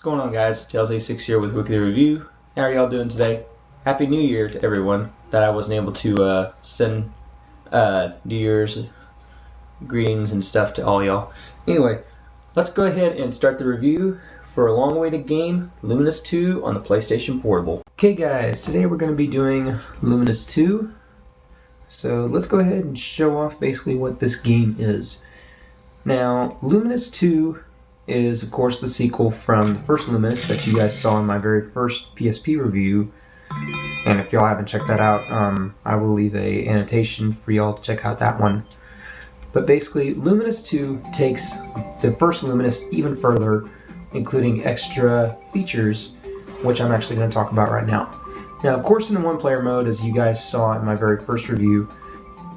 What's going on, guys? TLZ6 here with Wii-kly Review. How are y'all doing today? Happy New Year to everyone that I wasn't able to send New Year's greetings and stuff to all y'all. Anyway, let's go ahead and start the review for a long-awaited game, Lumines II on the PlayStation Portable. Okay guys, today we're going to be doing Lumines II. So let's go ahead and show off basically what this game is. Now, Lumines II is of course the sequel from the first Lumines that you guys saw in my very first PSP review. And if y'all haven't checked that out, I will leave a annotation for y'all to check out that one. But basically, Lumines II takes the first Lumines even further, including extra features, which I'm actually going to talk about right now. Now, of course, in the one-player mode, as you guys saw in my very first review,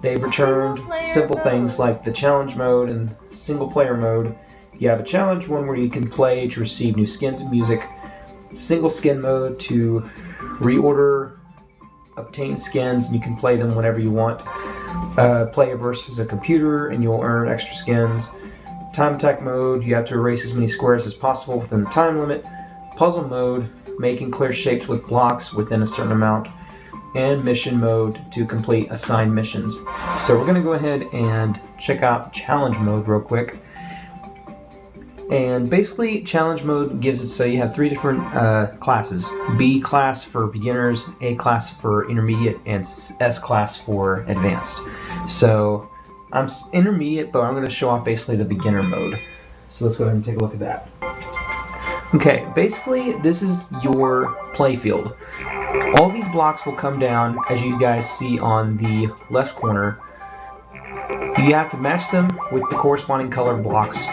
they've returned simple things like the challenge mode and single-player mode. You have a challenge one where you can play to receive new skins and music, single skin mode to reorder obtain skins, and you can play them whenever you want. Player versus a computer, and you'll earn extra skins. Time attack mode, you have to erase as many squares as possible within the time limit. Puzzle mode, making clear shapes with blocks within a certain amount. And mission mode to complete assigned missions. So we're going to go ahead and check out challenge mode real quick. And basically, challenge mode gives it so you have three different classes. B class for beginners, A class for intermediate, and S class for advanced. So I'm intermediate, but I'm going to show off basically the beginner mode. So let's go ahead and take a look at that. Okay, basically this is your playfield. All these blocks will come down, as you guys see on the left corner. You have to match them with the corresponding colored blocks.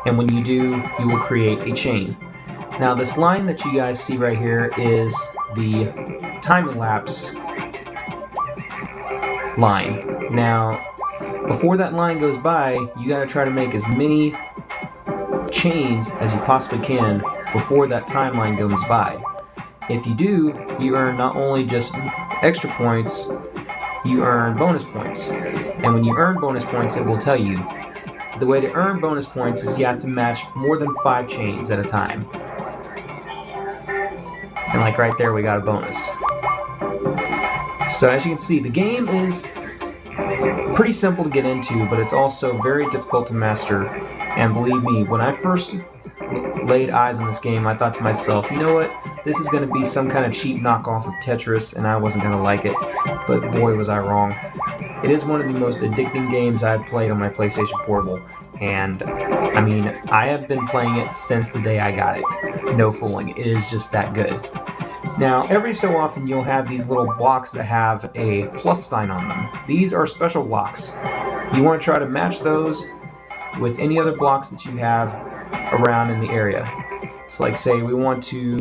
And when you do, you will create a chain. Now this line that you guys see right here is the time-lapse line. Now, before that line goes by, you gotta try to make as many chains as you possibly can before that timeline goes by. If you do, you earn not only just extra points, you earn bonus points. And when you earn bonus points, it will tell you. The way to earn bonus points is you have to match more than 5 chains at a time. And like right there, we got a bonus. So as you can see, the game is pretty simple to get into, but it's also very difficult to master. And believe me, when I first laid eyes on this game, I thought to myself, you know what? This is going to be some kind of cheap knockoff of Tetris, and I wasn't going to like it. But boy, was I wrong. It is one of the most addicting games I've played on my PlayStation Portable, and I mean, I have been playing it since the day I got it. No fooling, it is just that good. Now, every so often you'll have these little blocks that have a plus sign on them. These are special blocks. You want to try to match those with any other blocks that you have around in the area. So like say we want to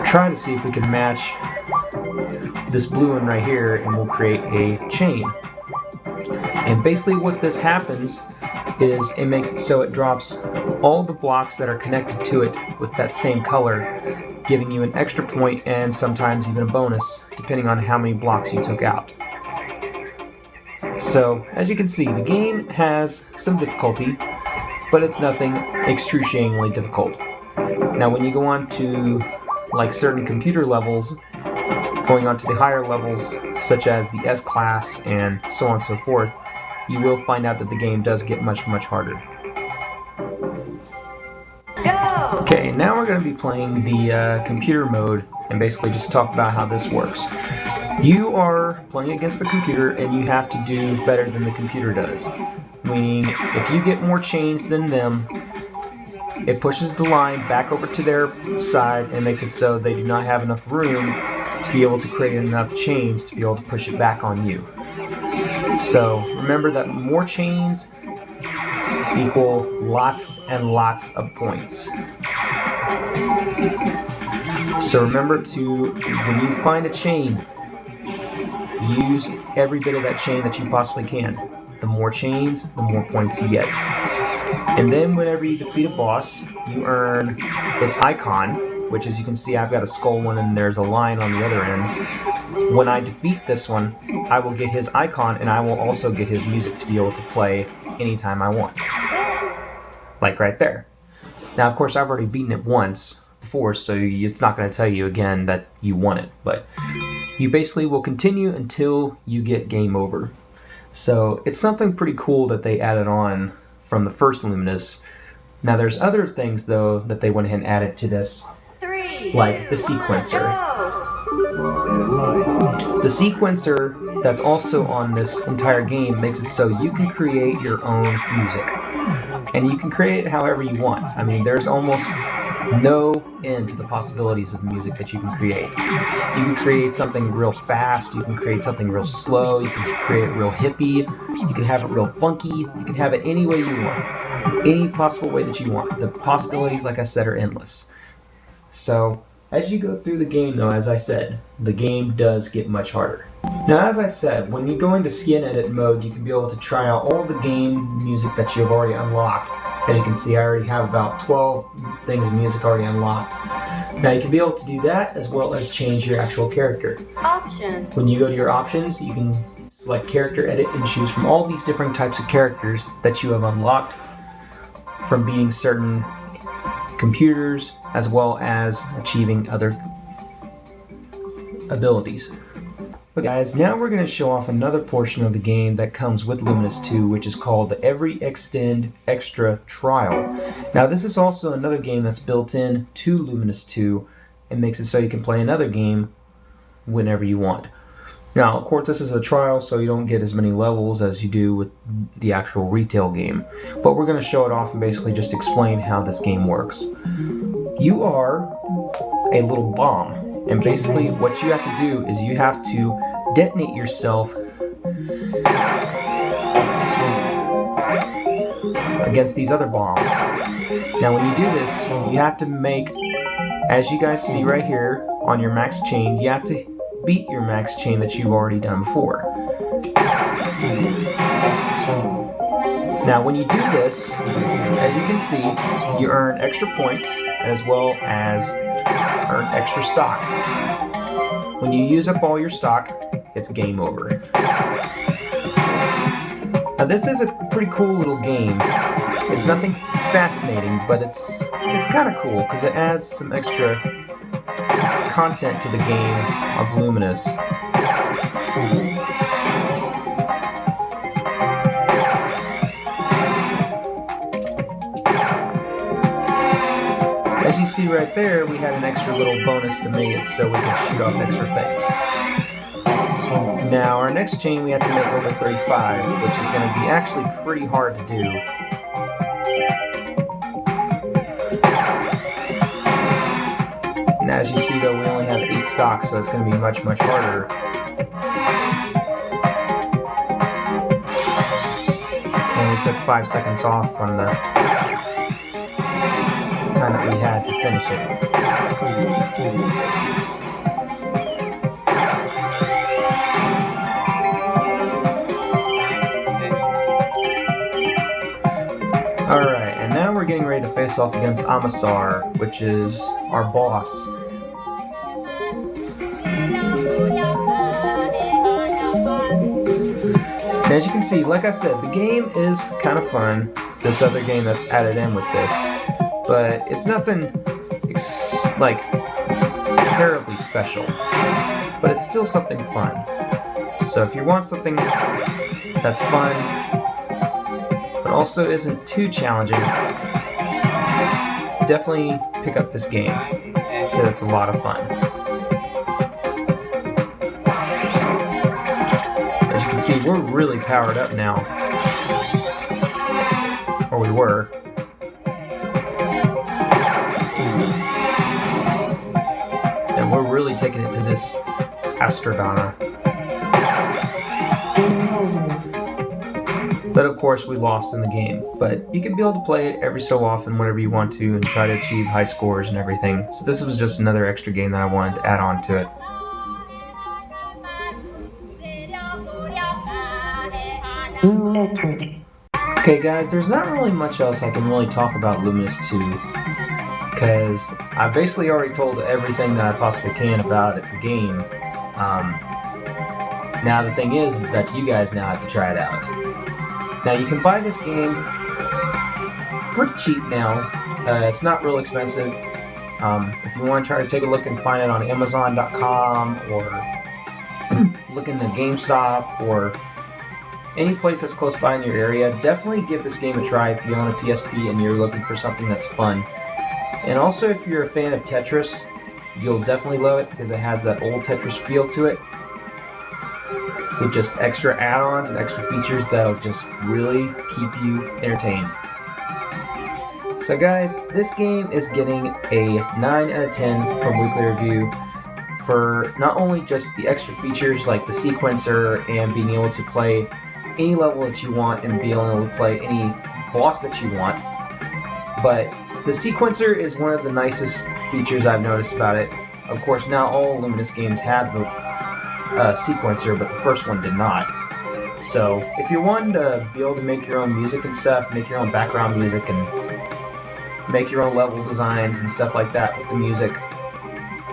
try to see if we can match this blue one right here, and we'll create a chain. And basically what this happens is it makes it so it drops all the blocks that are connected to it with that same color, giving you an extra point and sometimes even a bonus depending on how many blocks you took out. So as you can see, the game has some difficulty, but it's nothing excruciatingly difficult. Now when you go on to like certain computer levels, going on to the higher levels such as the S class and so on and so forth, you will find out that the game does get much harder. Go! Okay, now we're going to be playing the computer mode and basically just talk about how this works. You are playing against the computer and you have to do better than the computer does. Meaning, if you get more chains than them, it pushes the line back over to their side and makes it so they do not have enough room to be able to create enough chains to be able to push it back on you. So remember that more chains equal lots and lots of points. So remember to, when you find a chain, use every bit of that chain that you possibly can. The more chains, the more points you get. And then whenever you defeat a boss, you earn its icon, which as you can see I've got a skull one and there's a line on the other end. When I defeat this one, I will get his icon and I will also get his music to be able to play anytime I want. Like right there. Now, of course, I've already beaten it once before, so it's not going to tell you again that you won it, but you basically will continue until you get game over. So it's something pretty cool that they added on from the first Luminous. Now there's other things though that they went ahead and added to this, like the sequencer. The sequencer that's also on this entire game makes it so you can create your own music. And you can create it however you want. I mean, there's almost no end to the possibilities of music that you can create. You can create something real fast, you can create something real slow, you can create it real hippie, you can have it real funky, you can have it any way you want. Any possible way that you want. The possibilities, like I said, are endless. So, as you go through the game though, as I said, the game does get much harder. Now, as I said, when you go into skin edit mode, you can be able to try out all the game music that you've already unlocked. As you can see, I already have about 12 things of music already unlocked. Now, you can be able to do that as well as change your actual character. Options. When you go to your options, you can select character edit and choose from all these different types of characters that you have unlocked from beating certain computers as well as achieving other abilities. Okay guys, now we're going to show off another portion of the game that comes with Lumines II, which is called the Every Extend Extra Trial. Now this is also another game that's built in to Lumines II and makes it so you can play another game whenever you want. Now of course this is a trial, so you don't get as many levels as you do with the actual retail game, but we're going to show it off and basically just explain how this game works. You are a little bomb, and basically what you have to do is you have to detonate yourself against these other bombs. Now when you do this, you have to make, as you guys see right here on your max chain, you have to beat your max chain that you've already done before. Now when you do this, as you can see, you earn extra points as well as earn extra stock. When you use up all your stock, it's game over. Now this is a pretty cool little game. It's nothing fascinating, but it's kind of cool because it adds some extra content to the game of Lumines. As you see right there, we had an extra little bonus to make it so we could shoot off extra things. Now our next chain we have to make over 35, which is going to be actually pretty hard to do. And as you see though, we only have 8 stocks, so it's going to be much, much harder. And we took 5 seconds off on the time that we had to finish it. Alright, and now we're getting ready to face off against Amasar, which is our boss. And as you can see, like I said, the game is kind of fun, this other game that's added in with this, but it's nothing like terribly special, but it's still something fun. So if you want something that's fun, but also isn't too challenging, definitely pick up this game, because it's a lot of fun. As you can see, we're really powered up now, or we were. And we're really taking it to this Astrodana. But of course we lost in the game. But you can be able to play it every so often whenever you want to and try to achieve high scores and everything. So this was just another extra game that I wanted to add on to it. Okay guys, there's not really much else I can really talk about Lumines II, because I basically already told everything that I possibly can about the game. Now the thing is that you guys now have to try it out. Now you can buy this game pretty cheap now. It's not real expensive. If you want to try to take a look and find it on Amazon.com or look in the GameStop or any place that's close by in your area, definitely give this game a try if you own a PSP and you're looking for something that's fun. And also, if you're a fan of Tetris, you'll definitely love it because it has that old Tetris feel to it, with just extra add-ons and extra features that'll just really keep you entertained. So guys, this game is getting a 9 out of 10 from Wii-kly Review for not only just the extra features like the sequencer and being able to play any level that you want and being able to play any boss that you want, but the sequencer is one of the nicest features I've noticed about it. Of course, now all Lumines games have the sequencer, but the first one did not. So if you're wanting to be able to make your own music and stuff, make your own background music and make your own level designs and stuff like that with the music,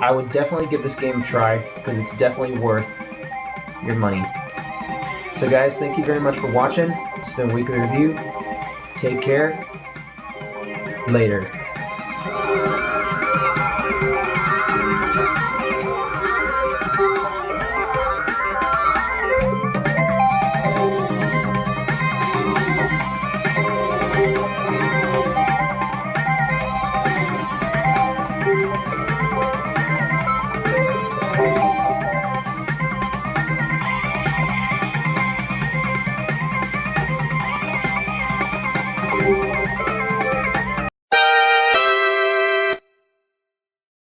I would definitely give this game a try because it's definitely worth your money. So guys, thank you very much for watching. It's been Wii-kly Review. Take care. Later.